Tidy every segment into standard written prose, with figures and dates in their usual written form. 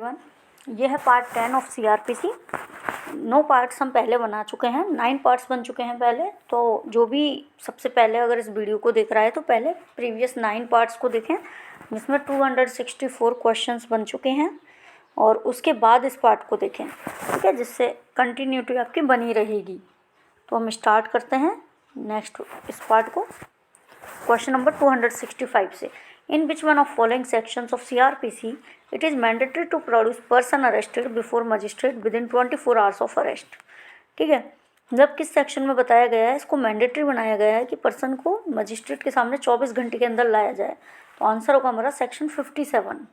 Everyone, ये है part 10 of CrPC. 9 parts हम पहले बना चुके हैं, 9 पार्ट्स बन चुके हैं पहले। तो जो भी सबसे पहले अगर इस वीडियो को देख रहा है तो पहले प्रीवियस 9 पार्ट्स को देखें, जिसमें 264 क्वेश्चंस बन चुके हैं, और उसके बाद इस पार्ट को देखें, ठीक है, जिससे कंटिन्यूटी आपकी बनी रहेगी। तो हम स्टार्ट करते हैं नेक्स्ट इस पार्ट को, क्वेश्चन नंबर 265 से। In which one of following sections of CRPC it is mandatory to produce person arrested before magistrate within 24 hours of arrest? ठीक है, जब किस सेक्शन में बताया गया है, इसको मैंडेटरी बनाया गया है कि पर्सन को मजिस्ट्रेट के सामने 24 घंटे के अंदर लाया जाए। तो आंसर होगा हमारा सेक्शन 57।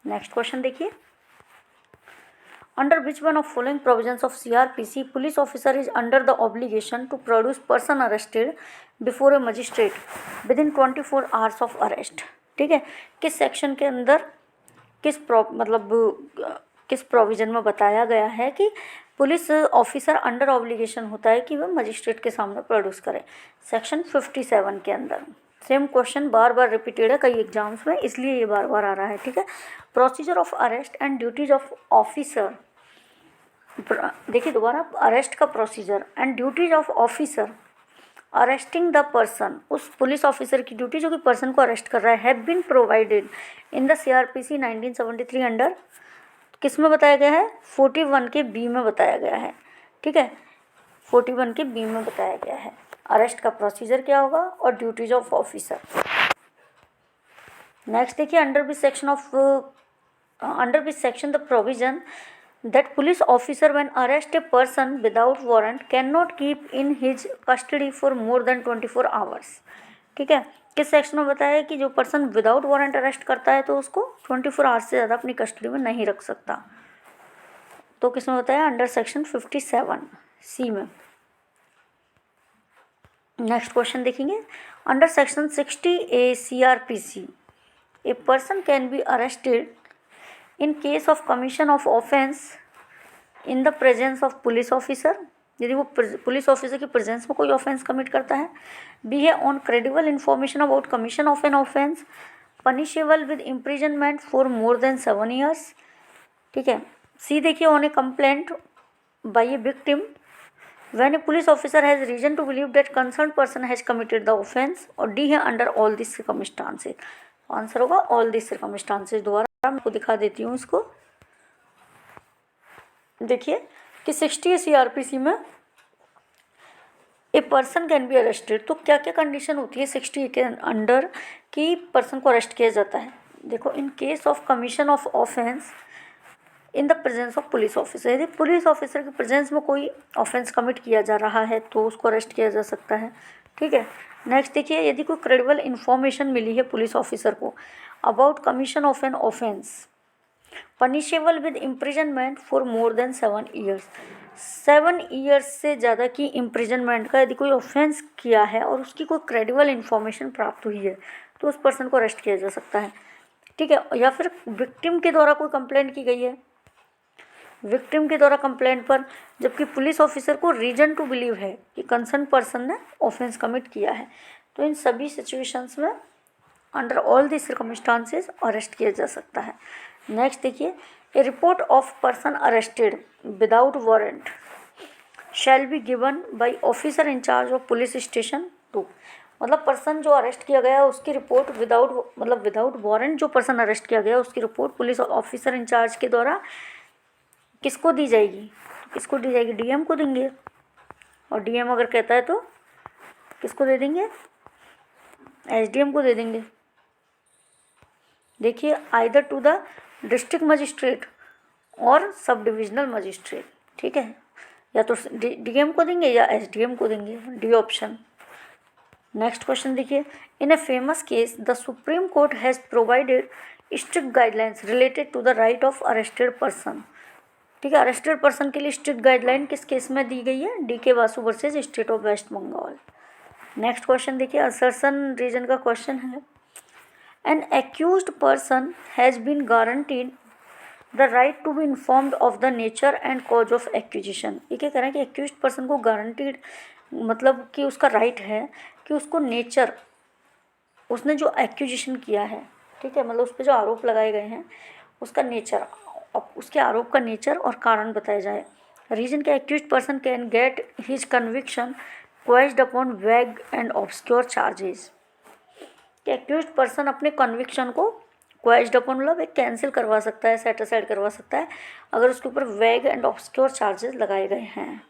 नेक्स्ट क्वेश्चन देखिए, under which one of following provisions of CRPC police officer is under the obligation to produce person arrested before a magistrate with in 24 hours of arrest? ठीक है, किस सेक्शन के अंदर किस provision में बताया गया है कि पुलिस ऑफिसर अंडर ऑब्लिगेशन होता है कि वह मजिस्ट्रेट के सामने प्रोड्यूस करे? सेक्शन 57 के अंदर। सेम क्वेश्चन बार बार रिपीटेड है कई एग्जाम्स में, इसलिए ये बार बार आ रहा है। ठीक है, procedure of arrest and duties of officer. देखिए दोबारा, अरेस्ट का procedure and duties of officer arresting the person, उस पुलिस ऑफिसर की ड्यूटी जो कि पर्सन को अरेस्ट कर रहा है, have been provided in the CRPC 1973 under, किस में बताया गया है? 41 के बी में बताया गया है। ठीक है, 41 के बी में बताया गया है अरेस्ट का प्रोसीजर क्या होगा और ड्यूटीज ऑफ ऑफिसर। नेक्स्ट देखिए, under which section the provision that police officer when arrest a person without warrant cannot keep in his custody for more than 24 hours? ठीक है, किस सेक्शन में बताया है कि जो पर्सन विदाउट वारंट अरेस्ट करता है तो उसको 24 आवर्स से ज़्यादा अपनी कस्टडी में नहीं रख सकता? तो किस में बताया? अंडर सेक्शन 57 सी में। नेक्स्ट क्वेश्चन देखेंगे, under section 60A CRPC a person can be arrested in case of commission of offence in the presence of police officer, यदि वो पुलिस ऑफिसर की प्रेजेंस में कोई ऑफेंस कमिट करता है। बी है on credible information about commission of an offence, punishable with imprisonment for more than 7 years। ठीक है, सी देखिए, on a complaint by a victim when a police officer has reason to believe that concern person has committed the offence. और D है under all this circumstances. Answer होगा all this circumstances. दोबारा मैं आपको दिखा देती हूँ इसको। देखिए कि 60 CRPC में a person can be arrested, तो क्या क्या कंडीशन होती है 60 के अंडर कि पर्सन को अरेस्ट किया जाता है? देखो, in case of commission of offence in the presence of police officer, यदि पुलिस ऑफिसर के प्रेजेंस में कोई ऑफेंस कमिट किया जा रहा है तो उसको अरेस्ट किया जा सकता है। ठीक है, नेक्स्ट देखिए, यदि कोई क्रेडिबल इन्फॉर्मेशन मिली है पुलिस ऑफिसर को about commission of an offence, punishable with imprisonment for more than 7 years, 7 years से ज़्यादा की इम्प्रिजनमेंट का यदि कोई ऑफेंस किया है और उसकी कोई क्रेडिबल इन्फॉर्मेशन प्राप्त हुई है तो उस पर्सन को अरेस्ट किया जा सकता है। ठीक है, या फिर विक्टिम के द्वारा कोई कंप्लेंट की गई है, विक्टिम के द्वारा कंप्लेंट पर जबकि पुलिस ऑफिसर को रीजन टू बिलीव है कि कंसर्न पर्सन ने ऑफेंस कमिट किया है, तो इन सभी सिचुएशंस में under all this circumstances arrest किया जा सकता है। नेक्स्ट देखिए, a report of person arrested without warrant shall be given by officer in charge of police station 2। मतलब पर्सन जो अरेस्ट किया गया है उसकी रिपोर्ट विदाउट वारंट जो पर्सन अरेस्ट किया गया उसकी रिपोर्ट पुलिस ऑफिसर इंचार्ज के द्वारा किसको दी जाएगी? किसको दी जाएगी? DM को देंगे। और DM अगर कहता है तो किसको दे देंगे? SDM को दे देंगे। देखिए, either to the district magistrate और सब डिविजनल मजिस्ट्रेट। ठीक है, या तो DM को देंगे या SDM को देंगे, डी ऑप्शन। नेक्स्ट क्वेश्चन देखिए, in a famous case the supreme court has provided strict guidelines related to the right of arrested person. ठीक है, अरेस्टेड पर्सन के लिए स्ट्रिक्ट गाइडलाइन किस केस में दी गई है? DK Basu versus state of West Bengal. Next question देखिए, असर्शन रीजन का क्वेश्चन है। An accused person has been guaranteed the right to be informed of the nature and cause of accusation. ये क्या कह रहा है कि एक्यूज्ड पर्सन को गारंटीड मतलब कि उसका राइट है कि उसको नेचर, उसने जो एक्यूजिशन किया है, ठीक है, मतलब उस पर जो आरोप लगाए गए हैं उसका नेचर, उसके आरोप का नेचर और कारण बताया जाए। रीजन के accused person can get his conviction quashed upon vague and obscure charges. Accused person अपने कन्विक्शन को क्वेश्ड अपॉन मतलब एक कैंसिल करवा सकता है, सेट असाइड करवा सकता है अगर उसके ऊपर वैग एंड ऑब्सक्योर चार्जेस लगाए गए हैं।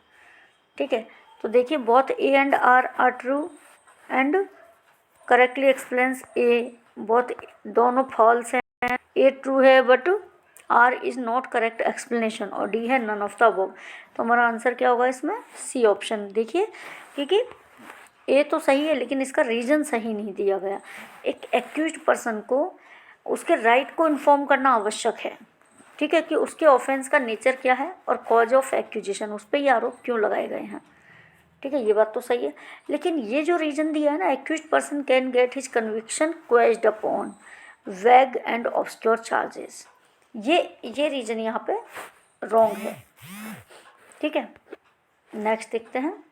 ठीक है, तो देखिए both A and R true and correctly explains A, both दोनों फॉल्स हैं। ए ट्रू है but R is not correct explanation, और डी है नन ऑफ द अबव। तो हमारा आंसर क्या होगा इसमें? C option. देखिए क्योंकि ए तो सही है लेकिन इसका रीज़न सही नहीं दिया गया। एक एक्यूज्ड पर्सन को उसके राइट को इन्फॉर्म करना आवश्यक है, ठीक है, कि उसके ऑफेंस का नेचर क्या है और कॉज ऑफ एक्यूजिशन, उस पर ये आरोप क्यों लगाए गए हैं। ठीक है, ये बात तो सही है, लेकिन ये जो रीज़न दिया है ना, accused person can get his conviction quashed upon vague and obscure charges, ये रीज़न यहाँ पे रॉन्ग है। ठीक है, नेक्स्ट देखते हैं।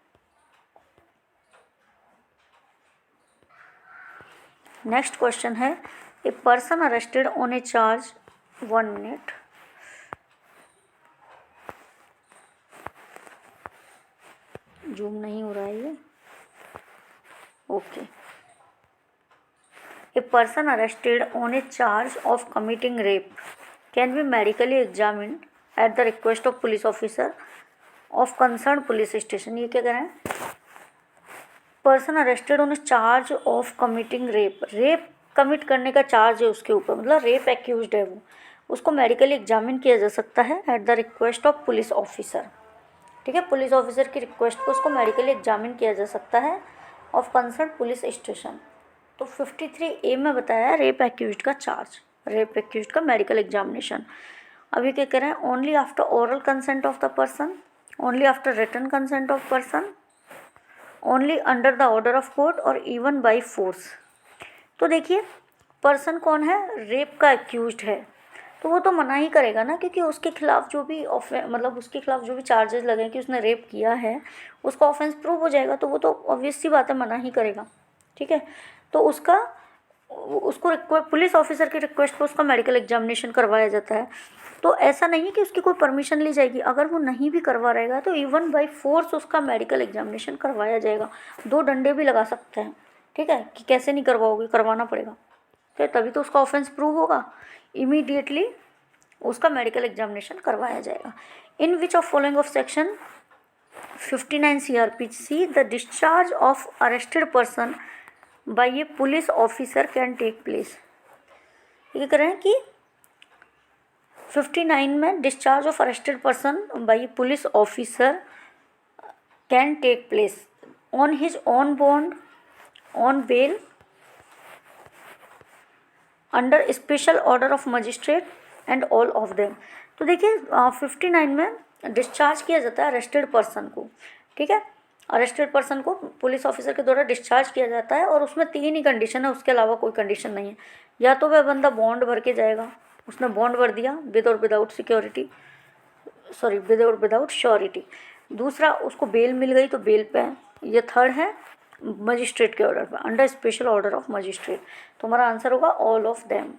नेक्स्ट क्वेश्चन है, a person arrested on A charge, 1 minute, zoom नहीं हो रहा है ये, okay. A person arrested on A charge of committing rape can be medically examined at the request of police officer of concern police station. ये क्या कह रहे हैं? Person arrested on A charge of committing rape, rape commit करने का charge है उसके ऊपर, मतलब रेप एक्यूज्ड है वो, उसको मेडिकली एग्जामिन किया जा सकता है at the request of police officer. ठीक है, पुलिस ऑफिसर की रिक्वेस्ट पर उसको मेडिकली एग्जामिन किया जा सकता है ऑफ कंसर्न पुलिस स्टेशन। तो 53A में बताया है रेप एक्यूज्ड का चार्ज, रेप एक्यूज्ड का मेडिकल एग्जामिनेशन। अभी क्या कह रहे हैं? Only after oral consent of the person, only after written consent of person, only under the order of court और इवन बाई फोर्स। तो देखिए पर्सन कौन है? रेप का एक्यूज्ड है, तो वो तो मना ही करेगा ना, क्योंकि उसके खिलाफ जो भी मतलब उसके खिलाफ जो भी चार्जेस लगे कि उसने रेप किया है, उसका ऑफेंस प्रूव हो जाएगा, तो वो तो ऑब्वियस सी बात है, मना ही करेगा। ठीक है, तो उसको पुलिस ऑफिसर की रिक्वेस्ट पर उसका मेडिकल एग्जामिनेशन करवाया जाता है। तो ऐसा नहीं है कि उसकी कोई परमिशन ली जाएगी, अगर वो नहीं भी करवा रहेगा तो इवन बाई फोर्स उसका मेडिकल एग्जामिनेशन करवाया जाएगा। 2 डंडे भी लगा सकते हैं, ठीक है, कि कैसे नहीं करवाओगे, करवाना पड़ेगा, तो तभी तो उसका ऑफेंस प्रूव होगा। इमीडिएटली उसका मेडिकल एग्जामिनेशन करवाया जाएगा। In which of following of section 59 CRPC the discharge of arrested person by a police officer can take place. ये कह रहे हैं कि 59 में discharge of arrested person by a police officer can take place on his own bond, on bail, under special order of magistrate and all of them. तो देखिए 59 में discharge किया जाता है अरेस्टेड पर्सन को। ठीक है, अरेस्टेड पर्सन को पुलिस ऑफिसर के द्वारा डिस्चार्ज किया जाता है, और उसमें 3 ही कंडीशन है, उसके अलावा कोई कंडीशन नहीं है। या तो वह बंदा बॉन्ड भर के जाएगा, उसने बॉन्ड भर दिया विद और विदाउट सिक्योरिटी, सॉरी विद और विदाउट श्योरिटी। दूसरा, उसको बेल मिल गई तो बेल पे है। ये थर्ड है मजिस्ट्रेट के ऑर्डर पर, under special order of magistrate. तो हमारा आंसर होगा all of them.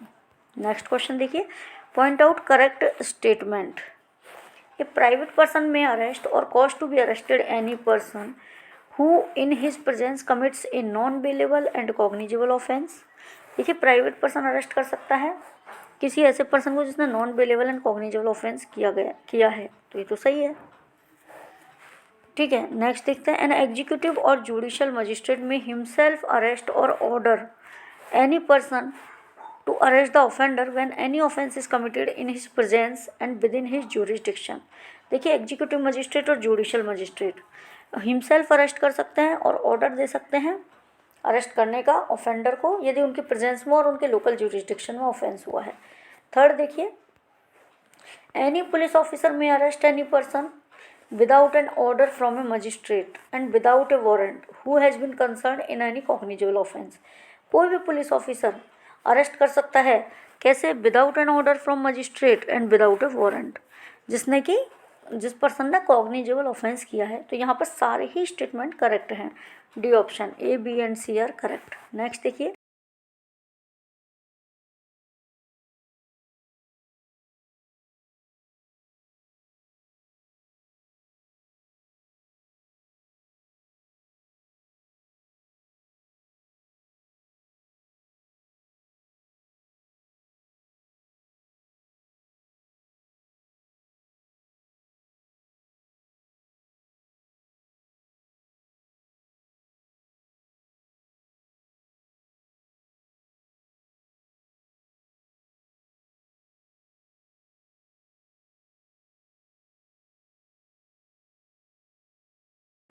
Next question देखिए, point out correct statement. A private person may arrest or cause to be arrested any person who in his presence commits a non bailable and cognizable offence. देखिए private person arrest कर सकता है किसी ऐसे person को जिसने non bailable and cognizable offence किया है, तो ये तो सही है। ठीक है, नेक्स्ट देखते हैं, एन एग्जीक्यूटिव और जुडिशियल मजिस्ट्रेट में हिमसेल्फ अरेस्ट और order any person to arrest the offender when any offense is committed in his presence and within his jurisdiction। देखिए एग्जीक्यूटिव मजिस्ट्रेट और जुडिशियल मजिस्ट्रेट हिमसेल्फ अरेस्ट कर सकते हैं और order दे सकते हैं अरेस्ट करने का ऑफेंडर को, यदि उनके प्रेजेंस में और उनके लोकल जुरिस्डिक्शन में ऑफेंस हुआ है। थर्ड देखिए, any police officer may arrest any person without an order from a magistrate and without a warrant who has been concerned in any cognizable offense। कोई भी पुलिस ऑफिसर अरेस्ट कर सकता है, कैसे? Without an order from magistrate and without a warrant, जिस person ने cognizable offence किया है। तो यहाँ पर सारे ही स्टेटमेंट करेक्ट हैं, D option A, B and C are correct. Next देखिए,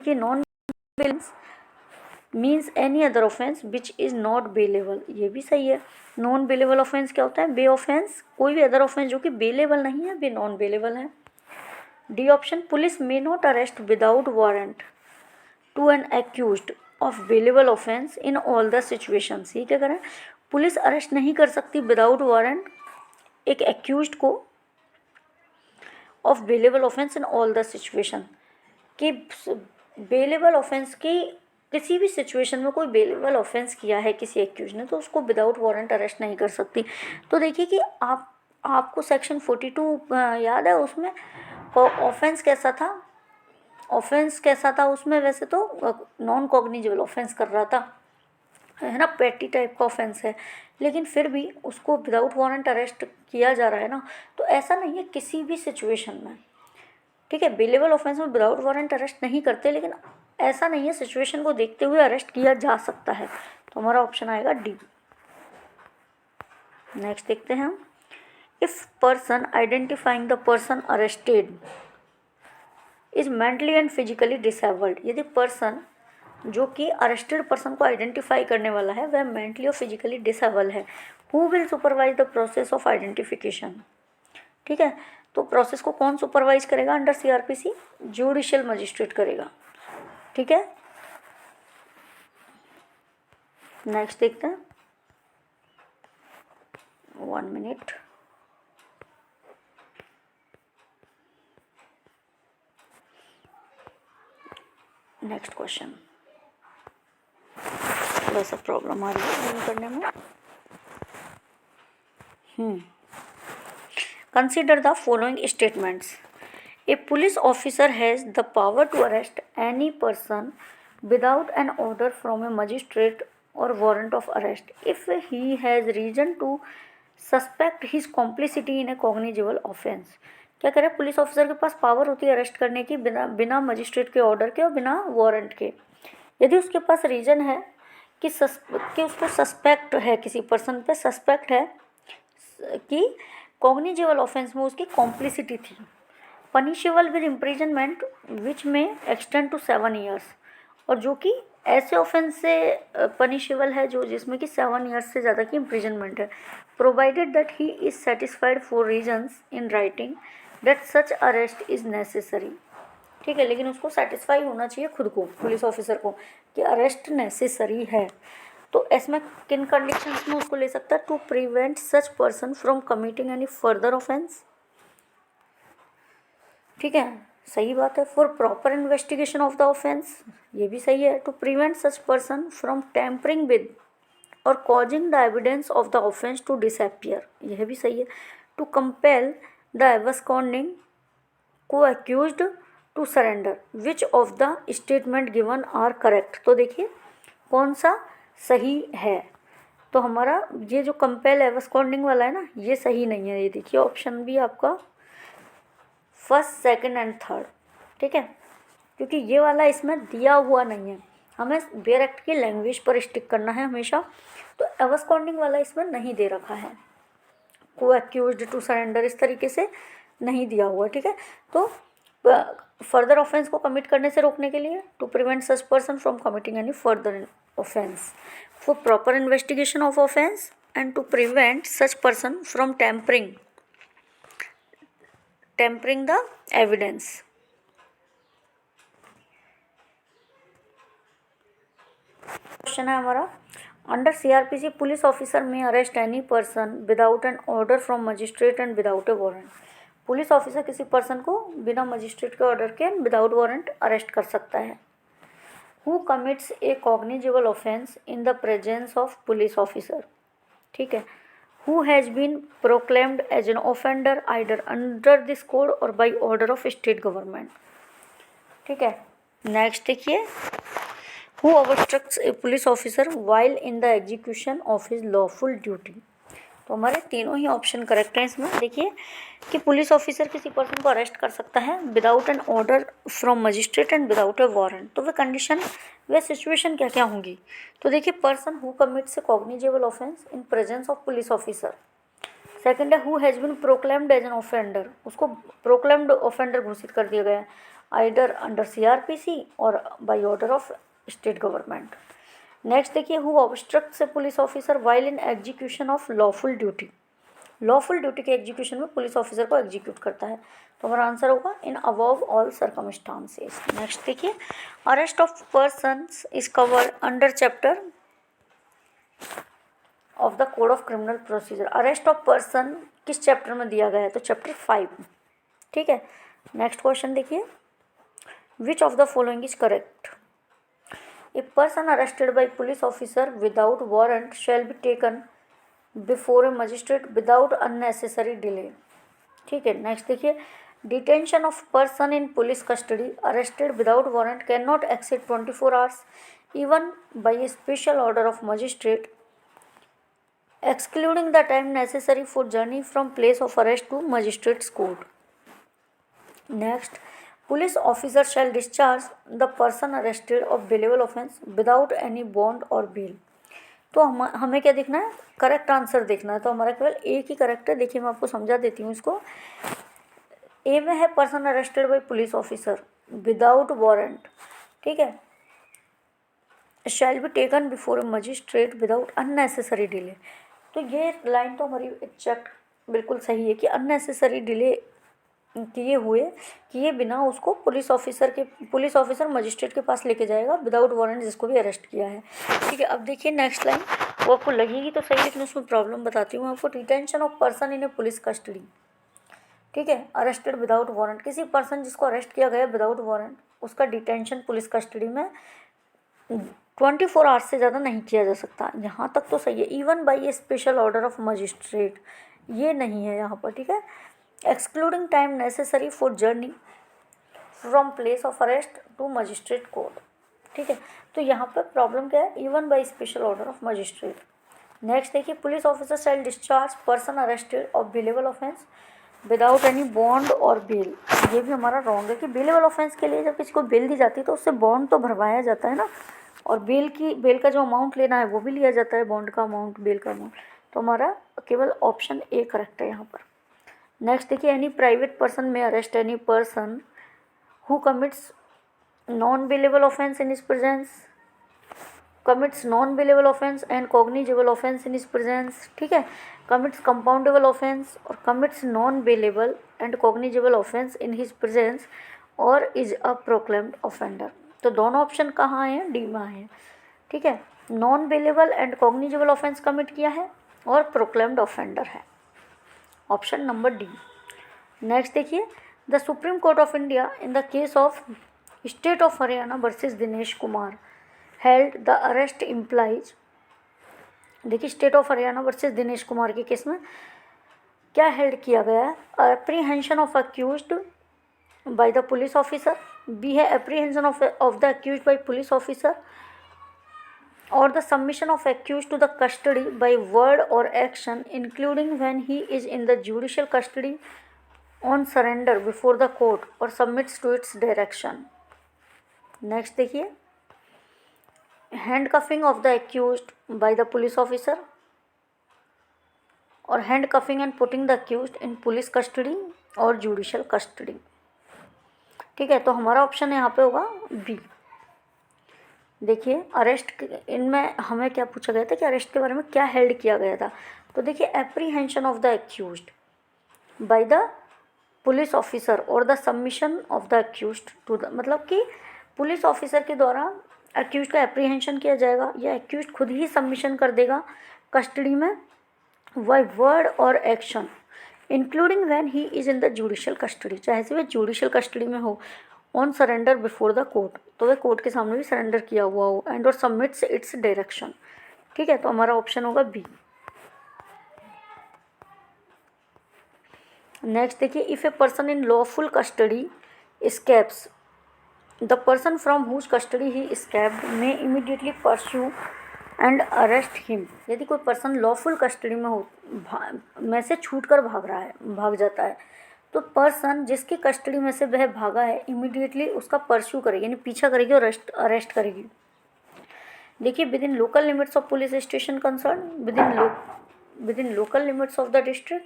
कि non bailable means any other offence which is not bailable, ये भी सही है। नॉन बेलेबल ऑफेंस क्या होता है? बे ऑफेंस, कोई भी अदर ऑफेंस जो कि बेलेबल नहीं है, बे नॉन बेलेबल है। D option, police may not arrest without warrant to an accused of bailable offence in all the situations. ये क्या करें? पुलिस अरेस्ट नहीं कर सकती विदाउट वारंट एक एक्यूज्ड को of bailable offence in all the situation, कि बेलेबल ऑफेंस की किसी भी सिचुएशन में कोई बेलेबल ऑफेंस किया है किसी एक्यूज ने, तो उसको विदाउट वारंट अरेस्ट नहीं कर सकती। तो देखिए कि आपको सेक्शन 42 याद है, उसमें ऑफेंस कैसा था? ऑफेंस कैसा था उसमें? वैसे तो नॉन कॉग्निजेबल ऑफेंस कर रहा था, है ना, पेटी टाइप का ऑफेंस है, लेकिन फिर भी उसको विदाउट वारंट अरेस्ट किया जा रहा है ना। तो ऐसा नहीं है किसी भी सिचुएशन में, ठीक है, बेलेबल ऑफेंस में विदाउट वारंट अरेस्ट नहीं करते, लेकिन ऐसा नहीं है, सिचुएशन को देखते हुए अरेस्ट किया जा सकता है। तो हमारा ऑप्शन आएगा डी। नेक्स्ट देखते हैं हम, if person identifying the person arrested is mentally and physically disabled, यदि पर्सन जो कि अरेस्टेड पर्सन को आइडेंटिफाई करने वाला है वह मेंटली और फिजिकली डिसेबल है, who will supervise the process of identification. ठीक है, तो प्रोसेस को कौन सुपरवाइज करेगा अंडर सीआरपीसी? जुडिशियल मजिस्ट्रेट करेगा। ठीक है, नेक्स्ट देखते हैं, 1 मिनट। नेक्स्ट क्वेश्चन, थोड़ा सा प्रॉब्लम आ रही है करने में। Consider the following statements. A police officer has the power to arrest any person without an order from a magistrate or warrant of arrest if he has reason to suspect his complicity in a cognizable offense। क्या करें? Police officer के पास power होती है arrest करने की बिना magistrate के order के और बिना वारंट के, यदि उसके पास रीजन है कि उसको सस्पेक्ट है, किसी पर्सन पे सस्पेक्ट है कि कॉग्निजेबल ऑफेंस में उसकी कॉम्प्लिसिटी थी। पनिशेबल विद इम्प्रिजनमेंट विच में एक्सटेंड टू 7 ईयर्स, और जो कि ऐसे ऑफेंस से पनिशेबल है जो जिसमें कि 7 ईयर्स से ज़्यादा की इम्प्रिजनमेंट है, provided that he is satisfied for reasons in writing that such arrest is necessary. ठीक है, लेकिन उसको सेटिस्फाई होना चाहिए खुद को, पुलिस ऑफिसर को, कि अरेस्ट नेसेसरी है। तो इसमें किन कंडीशंस में उसको ले सकता है? To prevent such person from committing any further offence. ठीक है, सही बात है। For proper investigation of the offence, ये भी सही है। To prevent such person from tampering with और causing the evidence of the offence to disappear, यह भी सही है। टू कंपेल द एब्सकॉन्डिंग को accused to surrender, which of the statement given are correct. तो देखिए कौन सा सही है, तो हमारा ये जो कंपेल एब्सकॉन्डिंग वाला है ना, ये सही नहीं है। ये देखिए ऑप्शन भी आपका फर्स्ट, सेकंड एंड थर्ड, ठीक है, क्योंकि ये वाला इसमें दिया हुआ नहीं है, हमें बेयर एक्ट की लैंग्वेज पर स्टिक करना है हमेशा। तो एब्सकॉन्डिंग वाला इसमें नहीं दे रखा है, को अक्यूज्ड टू सरेंडर इस तरीके से नहीं दिया हुआ। ठीक है, तो फर्दर ऑफेंस को कमिट करने से रोकने के लिए, to prevent such person from committing any further offence, for proper investigation of offence, and to prevent such person from tampering the evidence. Question है हमारा, under CRPC police officer may arrest any person without an order from magistrate and without a warrant. Police officer किसी person को बिना magistrate के order के without warrant arrest कर सकता है। Who commits a cognizable offence in the presence of police officer. ठीक है, who has been proclaimed as an offender either under this code or by order of state government। ठीक है, next देखिए, who obstructs a police officer while in the execution of his lawful duty। तो हमारे तीनों ही option correct हैं इसमें। देखिए कि पुलिस ऑफिसर किसी पर्सन को अरेस्ट कर सकता है without an order from magistrate and without a warrant. तो वे कंडीशन, वे सिचुएशन क्या क्या होंगी? तो देखिए, person who commits a cognizable offence in presence of police officer. Second है who has been proclaimed as an offender, उसको प्रोक्लेम्ड ऑफेंडर घोषित कर दिया गया है आइदर अंडर CRPC और by order of state government. Next देखिए, who obstructs a police officer while in execution of lawful duty. Lawful duty के execution में पुलिस ऑफिसर को एग्जीक्यूट करता है, तो हमारा आंसर होगा in above all circumstances. Next देखिए, arrest of persons is covered under chapter of the code of criminal procedure. Arrest of person किस चैप्टर में दिया गया है, तो चैप्टर 5। ठीक है, नेक्स्ट क्वेश्चन देखिए, विच of the following is correct. A person arrested bye police officer without warrant shall be taken before a magistrate without unnecessary delay. ठीक है, नेक्स्ट देखिए, detention of person in police custody arrested without warrant can not exceed 24 hours even bye A special order of magistrate excluding the time necessary for journey from place of arrest to magistrate's court. Next, police officer shall discharge the person arrested of bailable offence without any bond or bail. तो हमें क्या देखना है, correct answer देखना है, तो हमारा केवल एक ही करेक्ट है। देखिए मैं आपको समझा देती हूँ इसको। ए में है person arrested bye police officer without warrant, ठीक है, shall be taken before a magistrate without unnecessary delay. तो ये लाइन तो हमारी एग्जैक्ट बिल्कुल सही है कि अननेसेसरी डिले किए बिना उसको पुलिस ऑफिसर मजिस्ट्रेट के पास लेके जाएगा विदाउट वारंट जिसको भी अरेस्ट किया है। ठीक है, अब देखिए नेक्स्ट लाइन, वो आपको लगेगी तो सही लेकिन उसमें प्रॉब्लम बताती हूँ आपको। Detention of person in A police custody, ठीक है, अरेस्टेड विदाउट वारंट, किसी पर्सन जिसको अरेस्ट किया गया विदाउट वारंट उसका डिटेंशन पुलिस कस्टडी में 24 आवर्स से ज़्यादा नहीं किया जा सकता। यहाँ तक तो सही है। Even by a special order of magistrate, ये नहीं है यहाँ पर। ठीक है, excluding time necessary for journey from place of arrest to magistrate court. ठीक है, तो यहाँ पर प्रॉब्लम क्या है, even by special order of magistrate. Next देखिए, police officer shall discharge person arrested of bailable offence without any bond और bail. ये भी हमारा रॉन्ग है कि बेलेबल ऑफेंस के लिए जब किसी को बेल दी जाती है तो उससे बॉन्ड तो भरवाया जाता है ना, और बेल का जो अमाउंट लेना है वो भी लिया जाता है, बॉन्ड का अमाउंट, बेल का अमाउंट। तो हमारा केवल ऑप्शन ए करेक्ट है यहाँ पर। नेक्स्ट देखिए, any private person may arrest any person who commits non bailable offence in his presence, commits non bailable offence and cognizable offence in his presence. ठीक है, कमिट्स कंपाउंडेबल ऑफेंस और commits non bailable and cognizable offence in his presence और is a proclaimed offender. तो दोनों option कहाँ आए हैं, D में आए हैं। ठीक है, non bailable and cognizable offence commit किया है और प्रोक्लेम्ड ऑफेंडर है, ऑप्शन नंबर डी। नेक्स्ट देखिए, the supreme court of India in the case of state of Haryana versus Dinesh Kumar held the arrest implies. देखिए, state of Haryana versus Dinesh Kumar के case में क्या held किया गया है, apprehension of accused by the police officer, B है apprehension of the accused by police officer और the submission of accused to the custody by word or action including when he is in the judicial custody on surrender before the court or submits to its direction. Next देखिए, handcuffing of the accused by the police officer और handcuffing and putting the accused in police custody और judicial custody। ठीक है, तो हमारा option यहाँ पे होगा बी। देखिए, अरेस्ट इनमें हमें क्या पूछा गया था कि अरेस्ट के बारे में क्या हेल्ड किया गया था, तो देखिए apprehension of the accused by the police officer और the submission of the accused to the, मतलब कि पुलिस ऑफिसर के द्वारा एक्यूज्ड का एप्रीहेंशन किया जाएगा या एक्यूज्ड खुद ही सबमिशन कर देगा कस्टडी में बाय वर्ड और action including when he is in the judicial custody, चाहे से वह जुडिशियल कस्टडी में हो, on surrender before the court, तो वह कोर्ट के सामने भी सरेंडर किया हुआ हो, एंड और सबमिट्स इट्स डायरेक्शन। ठीक है, तो हमारा ऑप्शन होगा बी। नेक्स्ट देखिए, if A person in lawful custody escapes, the person from whose custody he escaped may immediately pursue and arrest him। यदि कोई पर्सन लॉफुल कस्टडी में हो, में से छूट कर भाग जाता है, तो पर्सन जिसकी कस्टडी में से वह भागा है इमीडिएटली उसका परस्यू करेगी, यानी पीछा करेगी और अरेस्ट करेगी। देखिए, within local limits of police station concern, within local limits of the district,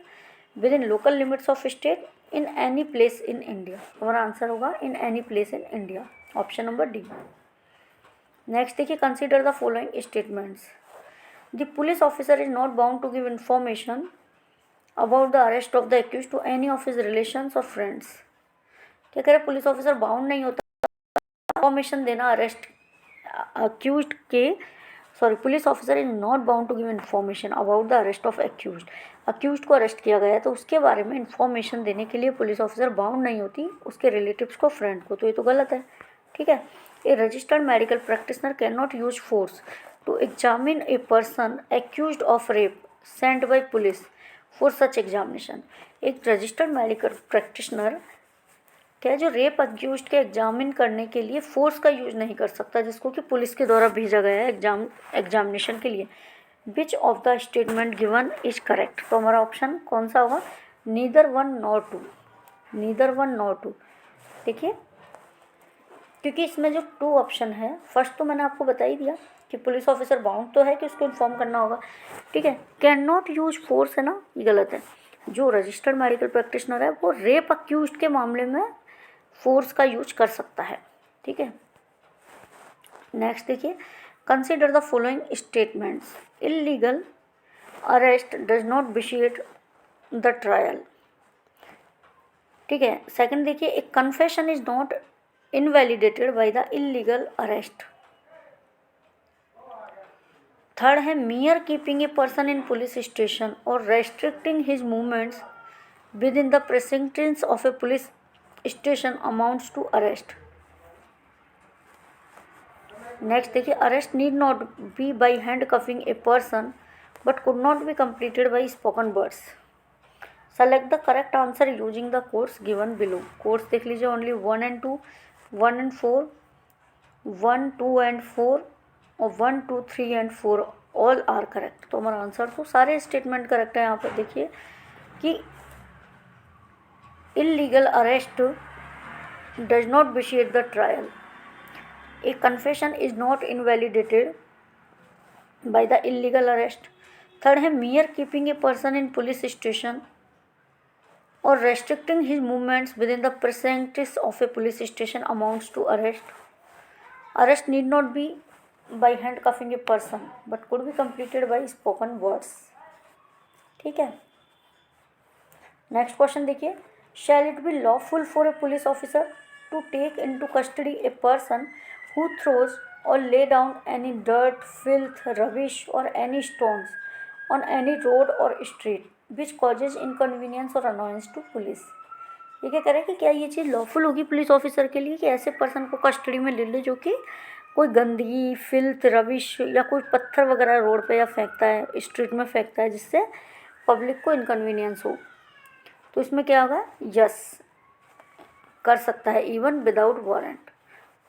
within local limits of state, in any place in India. हमारा आंसर होगा in any place in India, option number D. Next देखिए, consider the following statements. The police officer is not bound to give information about the arrest of the accuse to any of his relations और friends. क्या कह रहे हैं, police officer bound नहीं होता information देना arrest accused के, sorry, police officer is not bound to give information about the arrest of accused. Accused को अरेस्ट किया गया है तो उसके बारे में इंफॉर्मेशन देने के लिए पुलिस ऑफिसर बाउंड नहीं होती उसके रिलेटिव्स को, फ्रेंड को, तो ये तो गलत है। ठीक है। A registered medical practitioner can not use force to examine a person accused of rape sent by police for such examination. एक रजिस्टर्ड मेडिकल प्रैक्टिशनर क्या जो रेप अक्यूज्ड के एग्जामिन करने के लिए फोर्स का यूज नहीं कर सकता, जिसको कि पुलिस के द्वारा भेजा गया है एग्जामिनेशन के लिए। Which of the statement given is correct. तो हमारा ऑप्शन कौन सा होगा, neither one nor two, neither one nor two. देखिए, क्योंकि इसमें जो टू ऑप्शन है, फर्स्ट तो मैंने आपको बता ही दिया कि पुलिस ऑफिसर बाउंड तो है कि उसको इन्फॉर्म करना होगा। ठीक है, कैन नॉट यूज फोर्स है ना, ये गलत है। जो रजिस्टर्ड मेडिकल प्रैक्टिशनर है वो रेप अक्यूज्ड के मामले में फोर्स का यूज कर सकता है। ठीक है। नेक्स्ट देखिए, consider the following statements. Illegal arrest does not vitiate the trial. ठीक है। सेकंड देखिए, a confession is not invalidated by the illegal arrest. Third है, mere keeping a person in police station और restricting his movements within the precincts of a police station amounts to arrest. Next देखिए, arrest need not be by handcuffing a person but could not be completed by spoken words. Select the correct answer using the codes given below. Codes देख लीजिए, only 1 and 2, 1 and 4, 1, 2 and 4 और 1, 2, 3 and 4 all are correct. तो हमारा answer तो सारे statement correct है। यहाँ पर देखिए कि illegal arrest does not vitiate the trial. A confession is not invalidated by the illegal arrest. Third है, mere keeping a person in police station or restricting his movements within the precincts of a police station amounts to arrest. Arrest need not be by handcuffing a person but could be completed by spoken words. ठीक है। Next question देखिए, shall it be lawful for a police officer to take into custody a person who throws or lay down any dirt, filth, rubbish or any stones on any road or street which causes inconvenience or annoyance to police? ये क्या करें कि क्या ये चीज़ lawful होगी police officer के लिए कि ऐसे पर्सन को कस्टडी में ले ले जो कि कोई गंदगी, फिल्थ, रविश या कोई पत्थर वगैरह रोड पे या फेंकता है, स्ट्रीट में फेंकता है जिससे पब्लिक को इनकन्वीनियंस हो। तो इसमें क्या होगा, यस कर सकता है, even without warrant.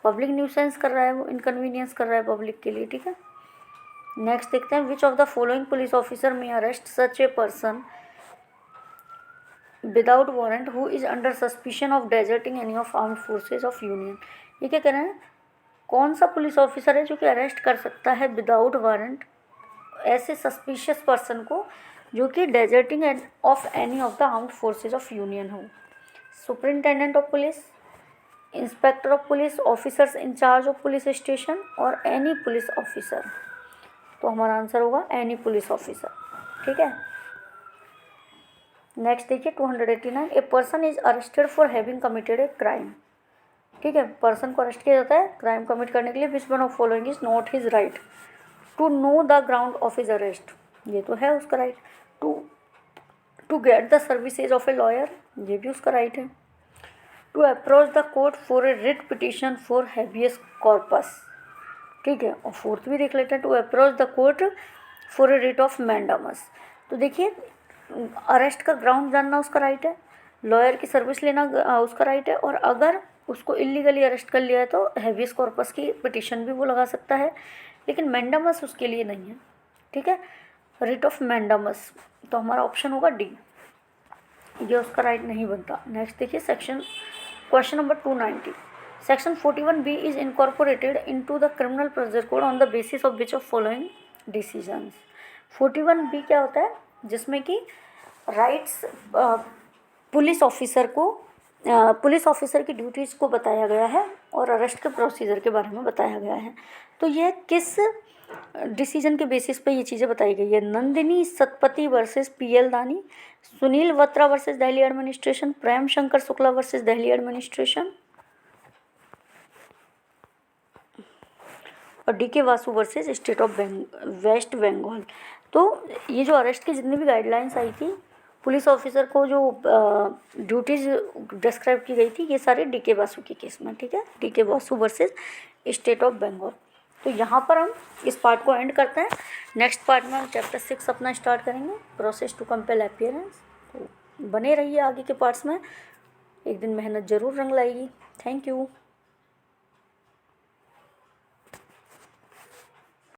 Public nuisance कर रहा है, वो इनकन्वीनियंस कर रहा है पब्लिक के लिए। ठीक है। नेक्स्ट देखते हैं, which of the following police officer may arrest such a person without warrant who is under suspicion of deserting any of armed forces of union. ये क्या कह रहे हैं, कौन सा पुलिस ऑफिसर है जो कि अरेस्ट कर सकता है विदाउट वारंट ऐसे सस्पिशियस पर्सन को जो कि deserting of any of the armed forces of union हो। Superintendent of police, inspector of police, officers in charge of police station और एनी पुलिस ऑफिसर। तो हमारा आंसर होगा एनी पुलिस ऑफिसर। ठीक है। नेक्स्ट देखिए, 289, a person is arrested for having committed a crime. ठीक है, पर्सन को अरेस्ट किया जाता है क्राइम कमिट करने के लिए। Which one of following is not his right to know the ground of his arrest. ये तो है उसका right. To get the services of a lawyer, ये भी उसका राइट है। To approach the court for a writ petition for habeas corpus. ठीक है। और फोर्थ भी देख लेते हैं, to approach the court for a writ of mandamus. तो देखिए, अरेस्ट का ग्राउंड जानना उसका राइट है, लॉयर की सर्विस लेना उसका राइट है, और अगर उसको इलीगली अरेस्ट कर लिया है तो हैबियस कॉर्पस की पिटिशन भी वो लगा सकता है, लेकिन मैंडामस उसके लिए नहीं है। ठीक है, रिट ऑफ मैंडामस। तो हमारा ऑप्शन होगा डी, ये उसका राइट नहीं बनता। नेक्स्ट देखिए, question number 290, section 41B is incorporated into the criminal procedure code on the basis of which of following decisions. 41B क्या होता है, जिसमें कि राइट्स पुलिस ऑफिसर की ड्यूटीज़ को बताया गया है और अरेस्ट के प्रोसीजर के बारे में बताया गया है। तो यह किस डिसीजन के बेसिस पे ये चीज़ें बताई गई है? Nandini Satpathy versus PL Dani, Sunil Batra versus Delhi administration, Prem Shankar Shukla versus Delhi administration और DK Basu versus state of West Bengal. तो ये जो अरेस्ट की जितनी भी गाइडलाइंस आई थी, पुलिस ऑफिसर को जो ड्यूटीज़ डिस्क्राइब की गई थी, ये सारे DK वासु के केस में, ठीक है, DK Basu versus state of Bengal. तो यहाँ पर हम इस पार्ट को एंड करते हैं। नेक्स्ट पार्ट में हम चैप्टर 6 अपना स्टार्ट करेंगे, प्रोसेस टू कंपेल अपीयरेंस। तो बने रहिए आगे के पार्ट्स में, एक दिन मेहनत ज़रूर रंग लाएगी। Thank you.